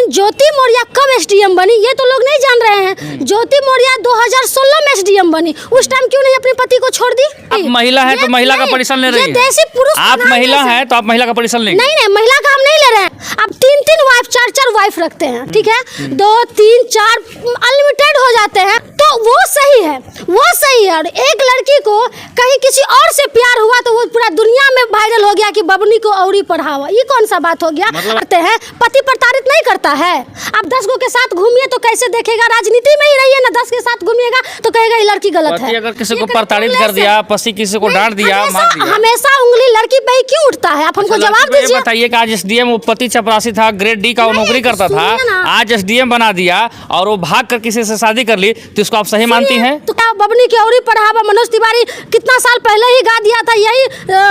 लेकिन ज्योति मौर्य कब एसडीएम बनी ये तो लोग नहीं जान रहे हैं। ज्योति मौर्य 2016 में एसडीएम बनी, उस टाइम क्यों नहीं अपने पति को छोड़ दी? आप महिला है तो महिला का परिश्रम ले रही है। देसी पुरुष आप महिला है तो आप महिला का परिश्रम लेंगे? नहीं, महिला का हम नहीं ले रहे हैं। अब 3 वाइफ 4 वाइफ रखते हैं, ठीक है, 2 3 4 अनलिमिटेड हो जाते हैं, तो वो सही है, वो सही है। और एक लड़की को कहीं किसी और से प्यार हुआ तो वो पूरा दुनिया में वायरल हो गया कि बबनी को औरी पढ़ावा, ये कौन सा बात हो गया? करते हैं, पति प्रताड़ित नहीं करता है। आप 10 को के साथ घूमिए तो कैसे देखेगा? राजनीति में ही रहिए ना, 10 के साथ घूमिएगा तो कहेगा ये लड़की गलत है। अगर किसी को प्रताड़ित कर दिया, पति किसी को डांट दिया, मार दिया, हमेशा उंगली लड़की पे ही क्यों उठता है? आप हमको जवाब दीजिए। बताइए कि आज एसडीएम वो पति चपरासी था, ग्रेड डी का वो नौकरी करता था, आज एसडीएम बना दिया और वो भाग कर किसी से शादी कर ली, तो इसको आप सही मानती हैं? तो क्या बबनी की औरी पढ़ावा मनोज तिवारी कितना साल पहले ही गा दिया था। यही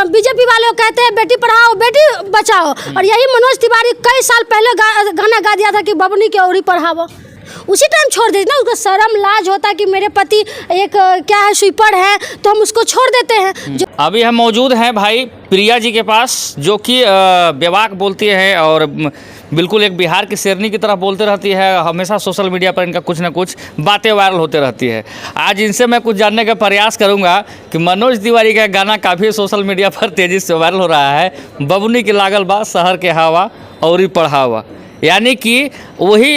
बीजेपी वाले कहते हैं बेटी पढ़ाओ बेटी बचाओ, और यही मनोज तिवारी कई साल पहले गाना गा दिया था कि बबनी की औरी पढ़ाओ। उसी टाइम छोड़ देते ना, उसको शर्म लाज होता कि मेरे पति एक क्या है स्वीपर है, तो हम उसको छोड़ देते हैं। अभी हम मौजूद हैं भाई प्रिया जी के पास, जो कि बेबाक बोलती है और बिल्कुल एक बिहार की शेरनी की तरह बोलते रहती है। हमेशा सोशल मीडिया पर इनका कुछ ना कुछ बातें वायरल होते रहती है। आज इनसे मैं कुछ जानने का प्रयास करूंगा कि मनोज तिवारी का गाना काफ़ी सोशल मीडिया पर तेज़ी से वायरल हो रहा है, बबनी की लागल बा शहर के हवा औरी पढ़ावा, यानी कि वही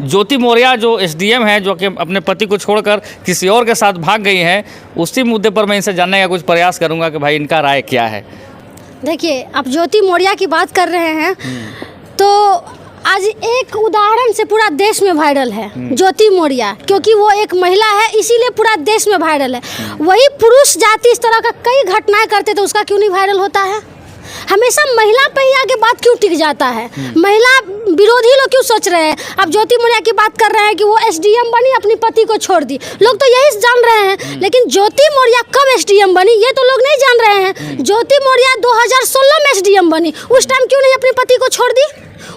ज्योति मौर्य जो एसडीएम है, जो कि अपने पति को छोड़कर किसी और के साथ भाग गई हैं, उसी मुद्दे पर मैं इनसे जानने का कुछ प्रयास करूंगा कि भाई इनका राय क्या है। देखिए, आप ज्योति मौर्य की बात कर रहे हैं तो आज एक उदाहरण से पूरा देश में वायरल है ज्योति मौर्य, क्योंकि वो एक महिला है इसीलिए पूरा देश में वायरल है। वही पुरुष जाति इस तरह का कई घटनाएं करते तो उसका क्यों नहीं वायरल होता है? हमेशा महिला पे ही आगे बात क्यों टिक जाता है? महिला विरोधी लोग क्यों सोच रहे हैं? अब ज्योति मौर्य की बात कर रहे हैं कि वो एसडीएम बनी, अपने पति को छोड़ दी, लोग तो यही जान रहे हैं। लेकिन ज्योति मौर्य कब एसडीएम बनी ये तो लोग नहीं जान रहे हैं। ज्योति मौर्य 2016 में एसडीएम बनी, उस टाइम क्यों नहीं अपने पति को छोड़ दी?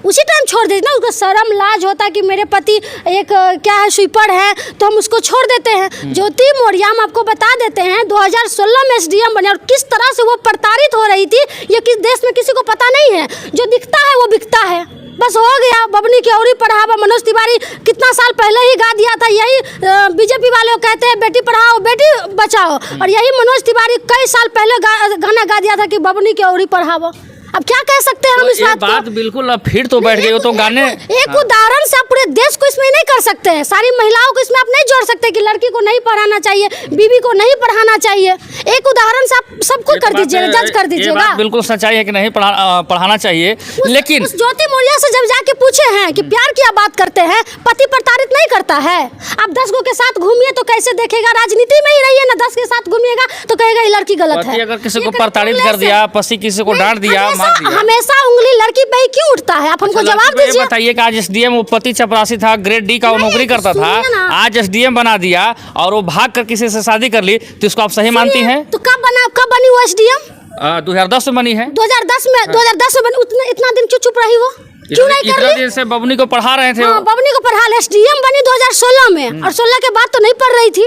उसी टाइम छोड़ देते ना, उसको शर्म लाज होता कि मेरे पति एक क्या है स्वीपर है, तो हम उसको छोड़ देते हैं। ज्योति मौर्य हम आपको बता देते हैं 2016 में एसडीएम बने, और किस तरह से वो प्रताड़ित हो रही थी ये किस देश में किसी को पता नहीं है। जो दिखता है वो बिकता है, बस हो गया। बबनी की औरी पढ़ावा मनोज तिवारी कितना साल पहले ही गा दिया था। यही बीजेपी वाले कहते हैं बेटी पढ़ाओ बेटी बचाओ, और यही मनोज तिवारी कई साल पहले गाना गा दिया था कि बबनी की औरी पढ़ाओ। अब क्या कह सकते हैं हम इस बात को? बिल्कुल अब फिर तो बैठ गए हो तो गाने। एक उदाहरण से आप पूरे देश को इसमें नहीं कर सकते हैं, सारी महिलाओं को इसमें आप नहीं जोड़ सकते कि लड़की को नहीं पढ़ाना चाहिए, बीवी को नहीं पढ़ाना चाहिए। एक उदाहरण से आप सबको कर दीजिएगा, जज कर दीजिएगा। बिल्कुल सच्चाई है कि नहीं पढ़ाना चाहिए, लेकिन ज्योति मौर्य से जब जाके पूछे हैं कि प्यार की बात करते हैं, पति प्रताड़ित नहीं करता है। आप 10 को के साथ घूमिए तो कैसे देखेगा? राजनीति में ही रहिए ना, 10 के साथ घूमिएगा तो कहेगा ये लड़की गलत है। अगर किसी को प्रताड़ित कर दिया, पति किसी को डांट दिया, हमेशा उंगली लड़की पे ही क्यों उठता है? आप हमको जवाब दीजिए। बताइए कि आज एसडीएम वो पति चपरासी था, ग्रेड डी का वो नौकरी करता था, आज एसडीएम बना दिया और वो भाग कर किसी से शादी कर ली, तो इसको आप सही मानती हैं? तो कब बनी वो एसडीएम? 2010 में बनी है। 2010 में बनी। इतना दिन क्यों चुप रही वो? क्यों नहीं कर रही? जैसे बबनी को पढ़ा रहे थे। हाँ, बबनी को पढ़ा, एसडीएम बनी 2016 में, और 16 के बाद तो नहीं पढ़ रही थी।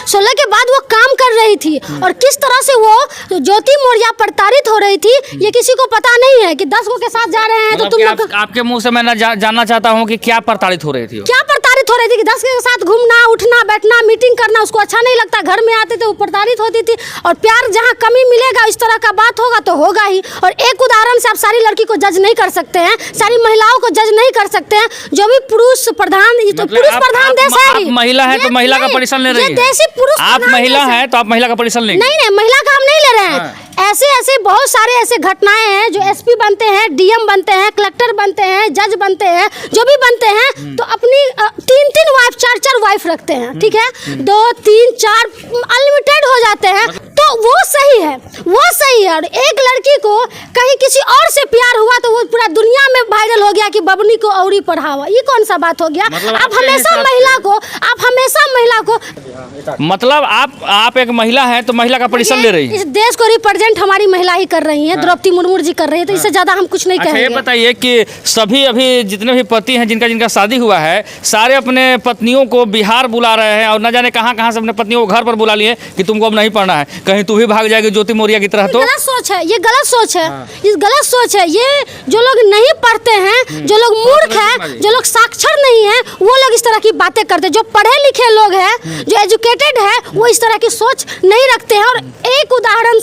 16 के बाद वो काम कर रही थी, और किस तरह से वो ज्योति मौर्य प्रताड़ित हो रही थी ये किसी को पता नहीं है। कि 10 को के साथ जा रहे हैं तो तुम लोग आपके मुंह से मैं जानना चाहता हूँ कि क्या प्रताड़ित हो रही थी? क्या प्रताड़ित हो रही थी? कि 10 के साथ घूमना उठना बैठना मीटिंग करना उसको अच्छा नहीं लगता। घर में आते थे वो प्रताड़ित होती थी, और प्यार जहाँ कमी मिलेगा इस तरह का बात होगा तो होगा ही। और एक उदाहरण से आप सारी लड़की को जज नहीं कर सकते हैं, सारी महिलाओं को जज नहीं कर सकते हैं। जो भी पुरुष प्रधान, ये तो पुरुष प्रधान देश है। आप महिला है तो महिला का परिश्रम ले रही है। देसी पुरुष आप महिला है तो आप महिला का परिश्रम लेंगे? नहीं, महिला का हम नहीं ले रहे हैं। ऐसे बहुत सारे ऐसे घटनाएं हैं जो एसपी बनते हैं, डीएम बनते हैं, कलेक्टर बनते हैं, जज बनते हैं, जो भी बनते हैं तो अपनी 3 वाइफ 4 वाइफ रखते हैं, ठीक है, 2 3 4 अनलिमिटेड हो जाते हैं, तो वो सही है, वो सही है। और एक लड़की को कहीं किसी और से प्यार हुआ तो वो पूरा दुनिया में वायरल हो गया कि बबनी को औरी पढ़ावा, ये कौन सा बात हो गया? आप हमेशा महिला को मतलब आप एक महिला है तो महिला का परिश्रम ले रही है। इस देश को रिप्रेजेंट रिप्रेजेंट हमारी महिला ही कर रही हैं, द्रौपदी मुर्मू जी कर रही है, तो इससे ज़्यादा हम कुछ नहीं अच्छा, ये कहेंगे। बताइए कि सभी अभी जितने भी पति हैं जिनका जिनका शादी हुआ है, सारे अपने पत्नियों को बिहार बुला रहे हैं और न जाने कहाँ से अपने पत्नियों को घर पर बुला लिए कि तुमको अब नहीं पढ़ना है, कहीं तू भी भाग जाएगी ज्योति मौर्य की तरह। तो गलत सोच है, ये गलत सोच है, ये गलत सोच है। ये जो लोग नहीं पढ़ते हैं, जो लोग मूर्ख हैं, जो लोग साक्षर नहीं हैं, वो लोग इस तरह की बातें करते हैं। जो पढ़े लिखे लोग हैं, जो एजुकेटेड है, वो इस तरह की सोच नहीं रखते हैं। और एक उदाहरण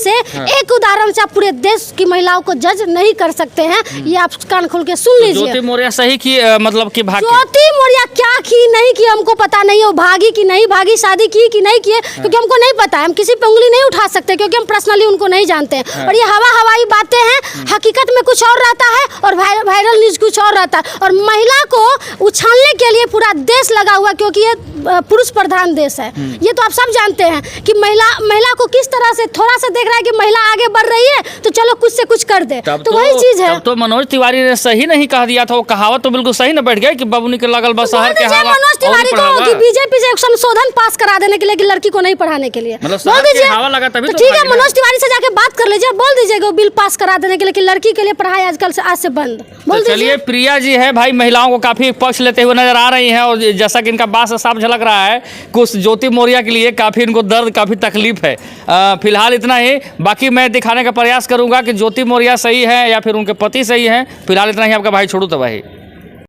से आप पूरे देश की महिलाओं को जज नहीं कर सकते हैं। ये आप कान खोल के सुन लीजिए। ज्योति मौर्य सही की मतलब कि भाग ज्योति मौर्य क्या की नहीं की हमको पता नहीं है, वो भागी कि नहीं भागी, शादी की कि नहीं की, क्योंकि हमको नहीं पता है। हम किसी पे उंगली नहीं उठा सकते क्योंकि हम पर्सनली उनको नहीं जानते हैं। और ये हवाई बातें हैं, हकीकत में कुछ और रहता है और वायरल न्यूज कुछ और रहता है। और महिला को उछालने के लिए पूरा देश लगा हुआ, क्योंकि ये पुरुष प्रधान देश है। ये तो आप सब जानते हैं कि महिला को किस तरह से थोड़ा सा देख रहा है कि महिला आगे बढ़ रही है तो चलो कुछ से कुछ कर दे, तो वही चीज है। तब तो मनोज तिवारी ने सही नहीं कह दिया था, वो कहावत तो बिल्कुल सही न बैठ गया कि बबुनी के लगल बस शहर के हवा। मनोज तिवारी को कि बीजेपी से संशोधन पास करा देने के लिए कि लड़की को नहीं पढ़ाने के लिए बोल दीजिए, हवा लगा तभी तो तो ठीक है। मनोज तिवारी से जाके बात कर लीजिए, बोल दीजिएगा वो बिल पास करा देने के लिए कि लड़की के लिए पढ़ाई आजकल से आज से बंद, बोल तो चलिए, प्रिया जी है भाई महिलाओं को काफी पक्ष लेते हुए नजर आ रही हैं और जैसा कि इनका बात से साफ झलक रहा है, कुछ ज्योति मौर्य के लिए काफी इनको दर्द, काफी तकलीफ है। फिलहाल इतना ही, बाकी मैं दिखाने का प्रयास करूंगा कि ज्योति मौर्य सही है या फिर उनके पति सही है। फिलहाल इतना ही, आपका भाई छोड़ू तबाही।